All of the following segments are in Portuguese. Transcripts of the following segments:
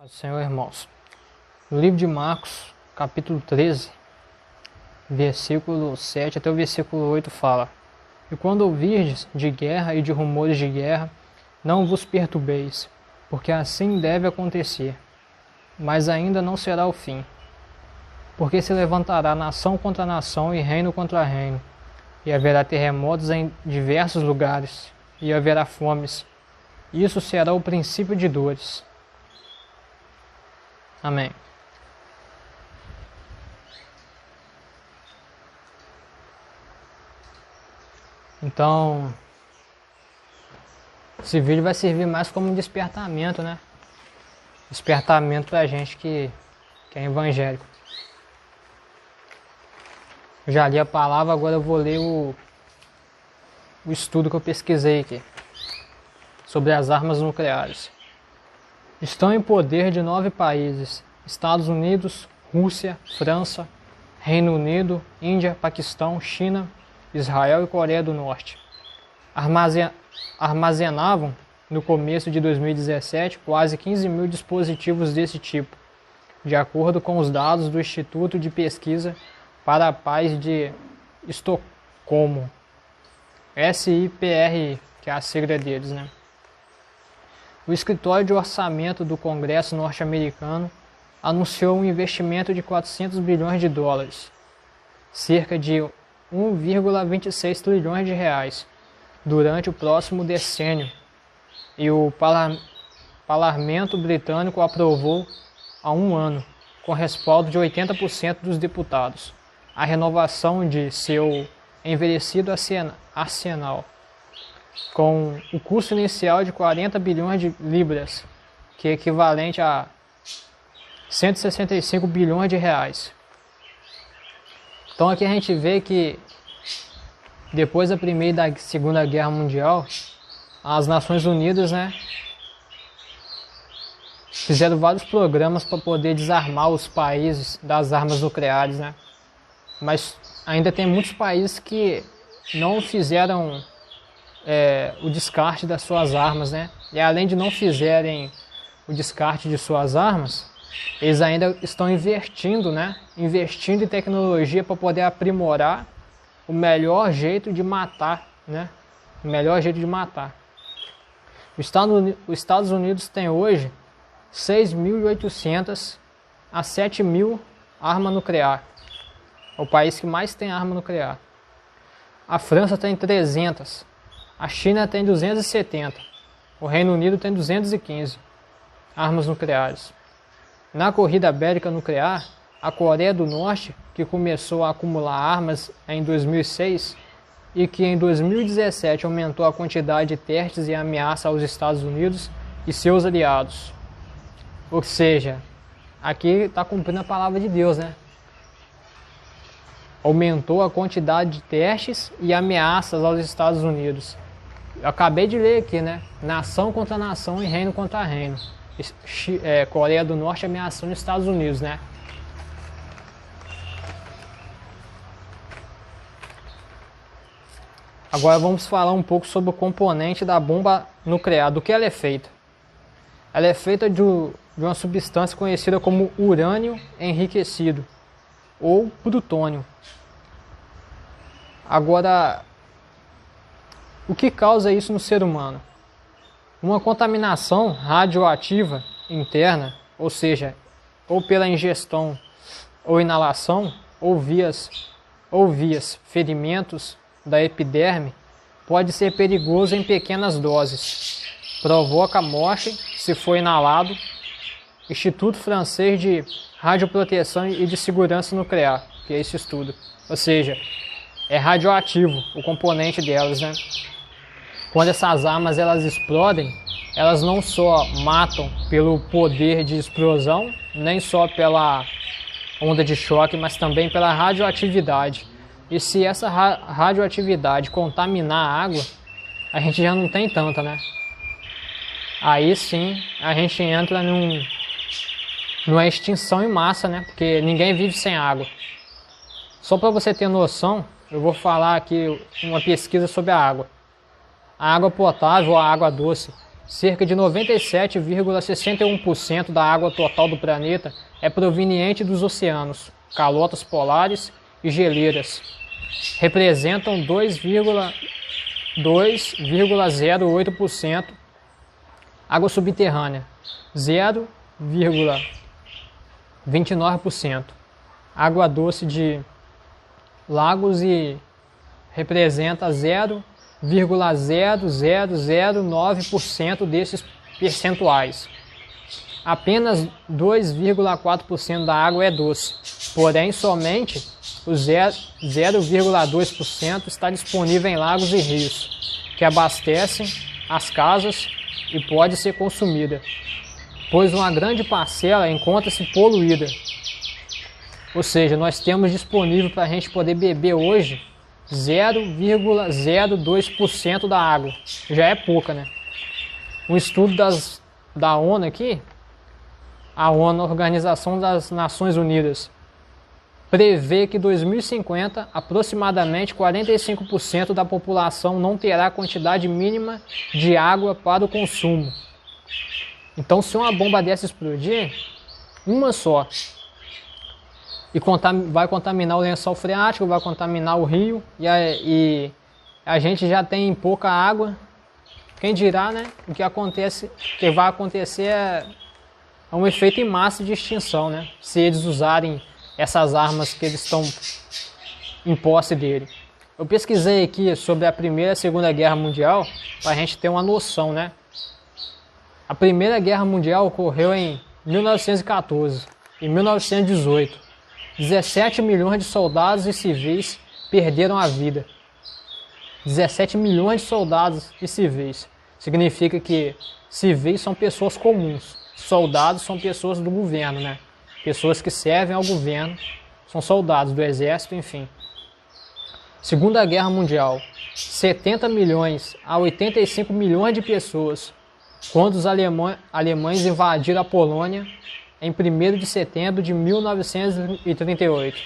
Paz do Senhor, irmãos. No livro de Marcos, capítulo 13, versículo 7 até o versículo 8 fala: E quando ouvirdes de guerra e de rumores de guerra, não vos perturbeis, porque assim deve acontecer, mas ainda não será o fim. Porque se levantará nação contra nação e reino contra reino, e haverá terremotos em diversos lugares, e haverá fomes. Isso será o princípio de dores. Amém. Então, esse vídeo vai servir mais como um despertamento, né? Despertamento pra gente que é evangélico. Eu já li a palavra, agora eu vou ler o estudo que eu pesquisei aqui sobre as armas nucleares. Estão em poder de 9 países: Estados Unidos, Rússia, França, Reino Unido, Índia, Paquistão, China, Israel e Coreia do Norte. Armazenavam, no começo de 2017, quase 15 mil dispositivos desse tipo, de acordo com os dados do Instituto de Pesquisa para a Paz de Estocolmo, SIPRI, que é a sigla deles, né? O Escritório de Orçamento do Congresso norte-americano anunciou um investimento de 400 bilhões de dólares, cerca de 1,26 trilhões de reais, durante o próximo decênio, e o Parlamento britânico aprovou há um ano, com respaldo de 80% dos deputados, a renovação de seu envelhecido arsenal, com o custo inicial de 40 bilhões de libras, que é equivalente a 165 bilhões de reais. Então aqui a gente vê que depois da Primeira e da Segunda Guerra Mundial, as Nações Unidas, né, fizeram vários programas para poder desarmar os países das armas nucleares, né? Mas ainda tem muitos países que não fizeram o descarte das suas armas, né? E além de não fizerem o descarte de suas armas, eles ainda estão investindo, né? Investindo em tecnologia para poder aprimorar o melhor jeito de matar, né? O melhor jeito de matar. Os Estados Unidos tem hoje 6.800 a 7.000 armas nucleares. É o país que mais tem arma nuclear. A França tem 300. A China tem 270. O Reino Unido tem 215 armas nucleares. Na corrida bélica nuclear, a Coreia do Norte, que começou a acumular armas em 2006 e que em 2017 aumentou a quantidade de testes e ameaça aos Estados Unidos e seus aliados. Ou seja, aqui está cumprindo a palavra de Deus, né? Aumentou a quantidade de testes e ameaças aos Estados Unidos. Eu acabei de ler aqui, né? Nação contra nação e reino contra reino. Coreia do Norte ameaçando os Estados Unidos, né? Agora vamos falar um pouco sobre o componente da bomba nuclear, do que ela é feita. Ela é feita de uma substância conhecida como urânio enriquecido, ou plutônio. Agora, o que causa isso no ser humano? Uma contaminação radioativa interna, ou seja, ou pela ingestão ou inalação, ou vias ferimentos da epiderme, pode ser perigoso em pequenas doses. Provoca a morte se for inalado. Instituto Francês de Radioproteção e de Segurança Nuclear, que é esse estudo. Ou seja, é radioativo o componente delas, né? Quando essas armas elas explodem, elas não só matam pelo poder de explosão, nem só pela onda de choque, mas também pela radioatividade. E se essa radioatividade contaminar a água, a gente já não tem tanta, né? Aí sim a gente entra numa extinção em massa, né? Porque ninguém vive sem água. Só para você ter noção, eu vou falar aqui uma pesquisa sobre a água. A água potável ou a água doce cerca de 97,61% da água total do planeta é proveniente dos oceanos, calotas polares e geleiras. Representam 2,08%, água subterrânea 0,29%, água doce de lagos e representa 0,0009% desses percentuais. Apenas 2,4% da água é doce, porém somente o 0,2% está disponível em lagos e rios, que abastecem as casas e pode ser consumida, pois uma grande parcela encontra-se poluída. Ou seja, nós temos disponível para a gente poder beber hoje 0,02% da água. Já é pouca, né? Um estudo da ONU aqui, a ONU, a Organização das Nações Unidas, prevê que em 2050 aproximadamente 45% da população não terá a quantidade mínima de água para o consumo. Então, se uma bomba dessa explodir, uma só, e vai contaminar o lençol freático, vai contaminar o rio, e a gente já tem pouca água. Quem dirá, né? O que vai acontecer é um efeito em massa de extinção, né? Se eles usarem essas armas que eles estão em posse dele. Eu pesquisei aqui sobre a Primeira e a Segunda Guerra Mundial para a gente ter uma noção, né? A Primeira Guerra Mundial ocorreu em 1914 e 1918. 17 milhões de soldados e civis perderam a vida. 17 milhões de soldados e civis. Significa que civis são pessoas comuns. Soldados são pessoas do governo, né? Pessoas que servem ao governo. São soldados do exército, enfim. Segunda Guerra Mundial. 70 milhões a 85 milhões de pessoas. Quando os alemães invadiram a Polônia em 1º de setembro de 1938.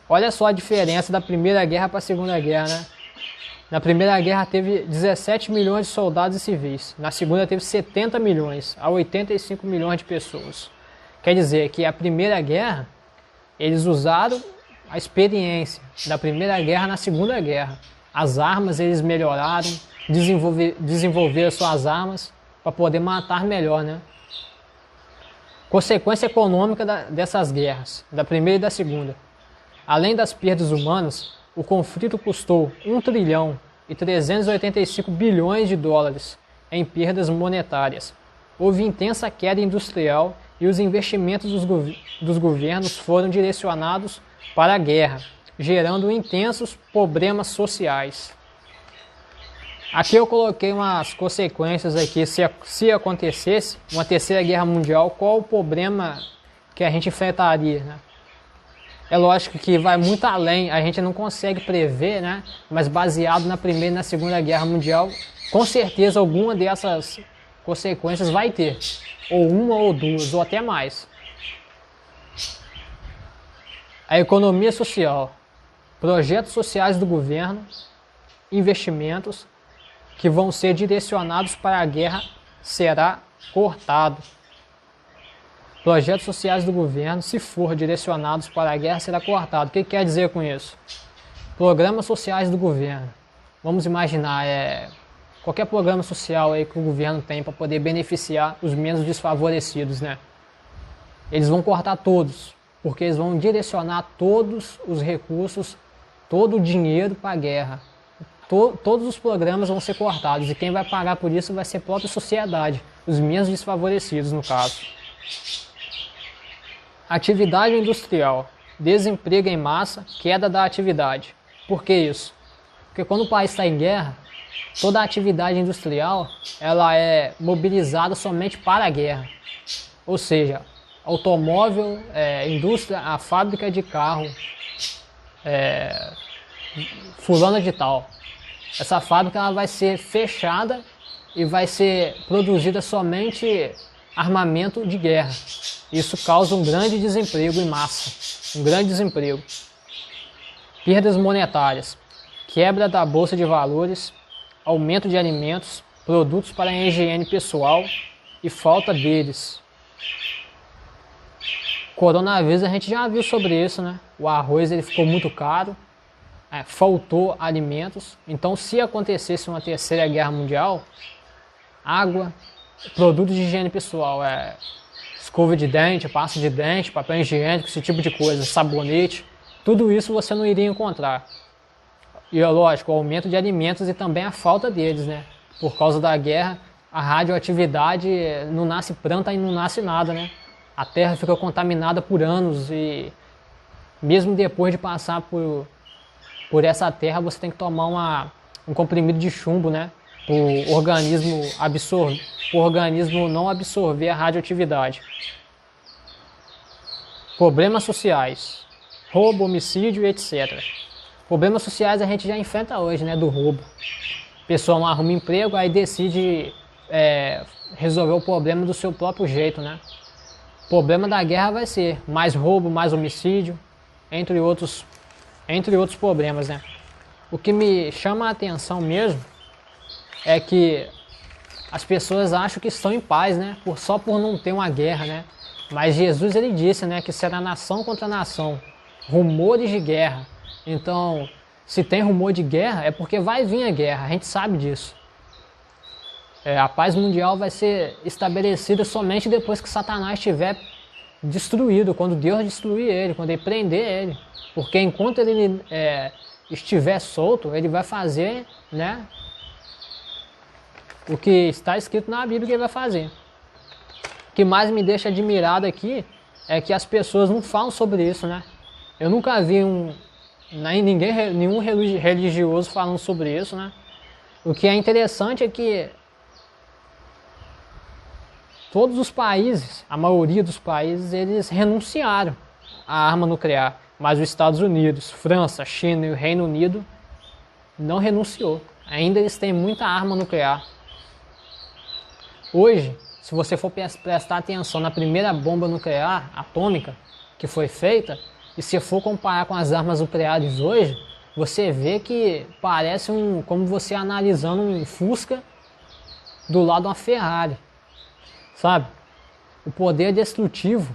Olha só a diferença da Primeira Guerra para a Segunda Guerra, né? Na Primeira Guerra teve 17 milhões de soldados e civis. Na Segunda teve 70 milhões a 85 milhões de pessoas. Quer dizer que a Primeira Guerra, eles usaram a experiência da Primeira Guerra na Segunda Guerra. As armas eles melhoraram, desenvolveram suas armas para poder matar melhor, né? Consequência econômica dessas guerras, da Primeira e da Segunda. Além das perdas humanas, o conflito custou 1 trilhão e 385 bilhões de dólares em perdas monetárias. Houve intensa queda industrial e os investimentos dos governos foram direcionados para a guerra, gerando intensos problemas sociais. Aqui eu coloquei umas consequências aqui, se acontecesse uma terceira guerra mundial, qual o problema que a gente enfrentaria, né? É lógico que vai muito além, a gente não consegue prever, né? Mas baseado na Primeira e na Segunda Guerra Mundial, com certeza alguma dessas consequências vai ter. Ou uma, ou duas, ou até mais. A economia social, projetos sociais do governo, investimentos que vão ser direcionados para a guerra será cortado. Projetos sociais do governo, se for direcionados para a guerra, será cortado. O que quer dizer com isso? Programas sociais do governo. Vamos imaginar, qualquer programa social aí que o governo tem para poder beneficiar os menos desfavorecidos, né? Eles vão cortar todos, porque eles vão direcionar todos os recursos, todo o dinheiro para a guerra. Todos os programas vão ser cortados e quem vai pagar por isso vai ser a própria sociedade, os menos desfavorecidos no caso. Atividade industrial, desemprego em massa, queda da atividade. Por que isso? Porque quando o país está em guerra, toda a atividade industrial ela é mobilizada somente para a guerra. Ou seja, automóvel, indústria, a fábrica de carro, fulana de tal. Essa fábrica ela vai ser fechada e vai ser produzida somente armamento de guerra. Isso causa um grande desemprego em massa, um grande desemprego. Perdas monetárias, quebra da bolsa de valores, aumento de alimentos, produtos para a higiene pessoal e falta deles. Coronavírus a gente já viu sobre isso, né? O arroz ele ficou muito caro, faltou alimentos. Então, se acontecesse uma terceira guerra mundial, água, produtos de higiene pessoal, escova de dente, pasta de dente, papel higiênico, esse tipo de coisa, sabonete, tudo isso você não iria encontrar. E é lógico, o aumento de alimentos e também a falta deles, né? Por causa da guerra, a radioatividade não nasce planta e não nasce nada, né? A terra fica contaminada por anos e mesmo depois de passar por essa terra, você tem que tomar um comprimido de chumbo, né? O organismo não absorver a radioatividade. Problemas sociais, roubo, homicídio, etc. Problemas sociais a gente já enfrenta hoje, né? Do roubo. A pessoa não arruma emprego, aí decide resolver o problema do seu próprio jeito, né? O problema da guerra vai ser mais roubo, mais homicídio, entre outros problemas, né? O que me chama a atenção mesmo é que as pessoas acham que estão em paz, né? Só por não ter uma guerra, né? Mas Jesus ele disse, né, que será nação contra nação, rumores de guerra. Então, se tem rumor de guerra, é porque vai vir a guerra, a gente sabe disso. A paz mundial vai ser estabelecida somente depois que Satanás estiver destruído, quando Deus destruir ele, quando ele prender ele. Porque enquanto ele estiver solto, ele vai fazer, né, o que está escrito na Bíblia que ele vai fazer. O que mais me deixa admirado aqui é que as pessoas não falam sobre isso, né? Eu nunca vi nenhum religioso falando sobre isso, né? O que é interessante é que todos os países, a maioria dos países, eles renunciaram à arma nuclear. Mas os Estados Unidos, França, China e o Reino Unido não renunciou. Ainda eles têm muita arma nuclear. Hoje, se você for prestar atenção na primeira bomba nuclear atômica que foi feita, e se for comparar com as armas nucleares hoje, você vê que parece como você analisando um Fusca do lado de uma Ferrari. Sabe? O poder destrutivo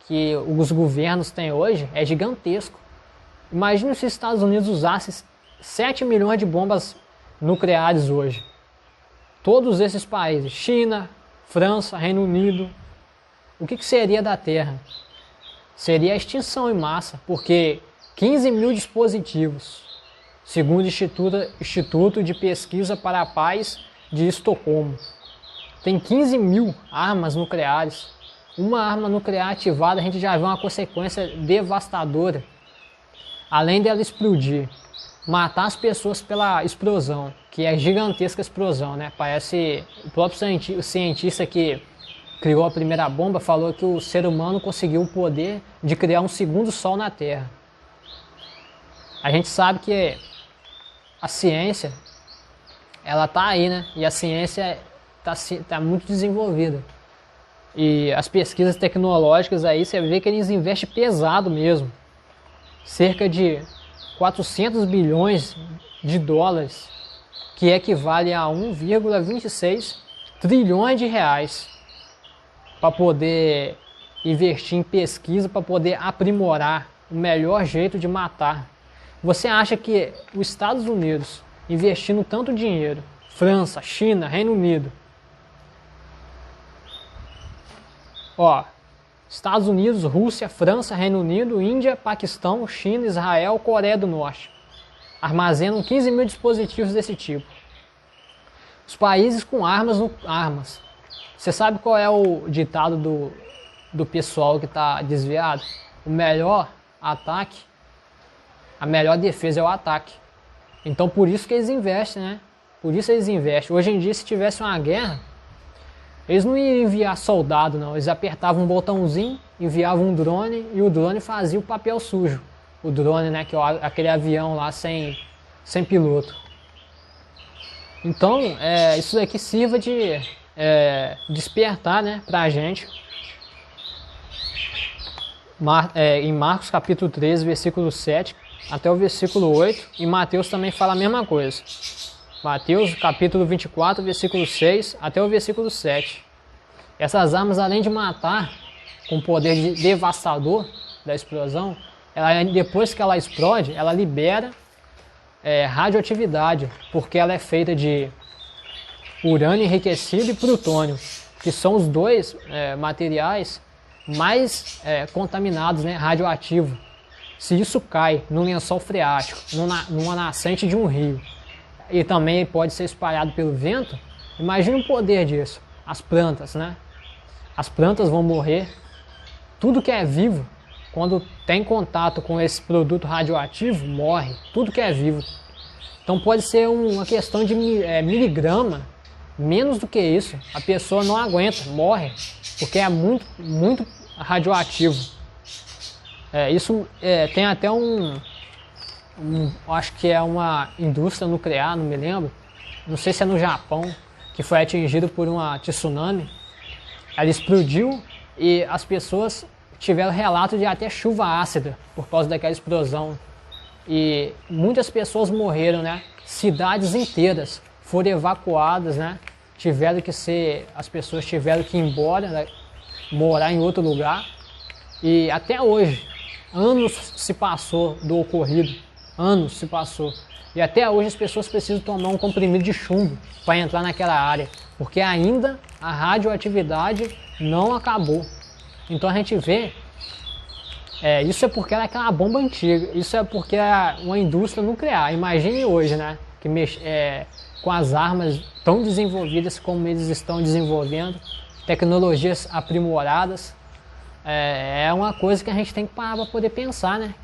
que os governos têm hoje é gigantesco. Imagina se os Estados Unidos usassem 7 milhões de bombas nucleares hoje. Todos esses países, China, França, Reino Unido, o que seria da Terra? Seria a extinção em massa, porque 15 mil dispositivos, segundo o Instituto de Pesquisa para a Paz de Estocolmo, tem 15 mil armas nucleares. Uma arma nuclear ativada, a gente já vê uma consequência devastadora. Além dela explodir, matar as pessoas pela explosão, que é gigantesca explosão, né? Parece o próprio cientista que criou a primeira bomba falou que o ser humano conseguiu o poder de criar um segundo sol na Terra. A gente sabe que a ciência, ela tá aí, né? E a ciência tá muito desenvolvida. E as pesquisas tecnológicas aí, você vê que eles investem pesado mesmo. Cerca de 400 bilhões de dólares, que equivale a 1,26 trilhões de reais, para poder investir em pesquisa, para poder aprimorar o melhor jeito de matar. Você acha que os Estados Unidos, investindo tanto dinheiro, França, China, Reino Unido, Estados Unidos, Rússia, França, Reino Unido, Índia, Paquistão, China, Israel, Coreia do Norte armazenam 15 mil dispositivos desse tipo. Os países com armas. Você sabe qual é o ditado do pessoal que está desviado? O melhor ataque, a melhor defesa é o ataque. Então por isso que eles investem, né? Por isso eles investem. Hoje em dia, se tivesse uma guerra, eles não iam enviar soldado, não. Eles apertavam um botãozinho, enviavam um drone e o drone fazia o papel sujo. O drone, né, que é aquele avião lá sem piloto. Então, isso daqui sirva de despertar, né, pra gente. Em Marcos capítulo 13, versículo 7 até o versículo 8. E Mateus também fala a mesma coisa. Mateus capítulo 24, versículo 6 até o versículo 7. Essas armas, além de matar com poder devastador da explosão, depois que ela explode, ela libera radioatividade, porque ela é feita de urânio enriquecido e plutônio, que são os dois materiais mais contaminados, né, radioativos. Se isso cai num lençol freático, numa nascente de um rio, e também pode ser espalhado pelo vento, imagine o poder disso. As plantas, né? As plantas vão morrer. Tudo que é vivo, quando tem contato com esse produto radioativo, morre. Tudo que é vivo. Então pode ser uma questão de miligrama, menos do que isso. A pessoa não aguenta, morre, porque é muito, muito radioativo. Isso tem até acho que é uma indústria nuclear, não me lembro. Não sei se é no Japão, que foi atingido por uma tsunami. Ela explodiu e as pessoas tiveram relato de até chuva ácida por causa daquela explosão. E muitas pessoas morreram, né? Cidades inteiras foram evacuadas, né? As pessoas tiveram que ir embora, né? Morar em outro lugar. E até hoje, anos se passou do ocorrido, anos se passou. E até hoje as pessoas precisam tomar um comprimido de chumbo para entrar naquela área, porque ainda a radioatividade não acabou. Então a gente vê, isso é porque era aquela bomba antiga, isso é porque é uma indústria nuclear. Imagine hoje, né, que com as armas tão desenvolvidas como eles estão desenvolvendo, tecnologias aprimoradas, é uma coisa que a gente tem que parar para poder pensar, né?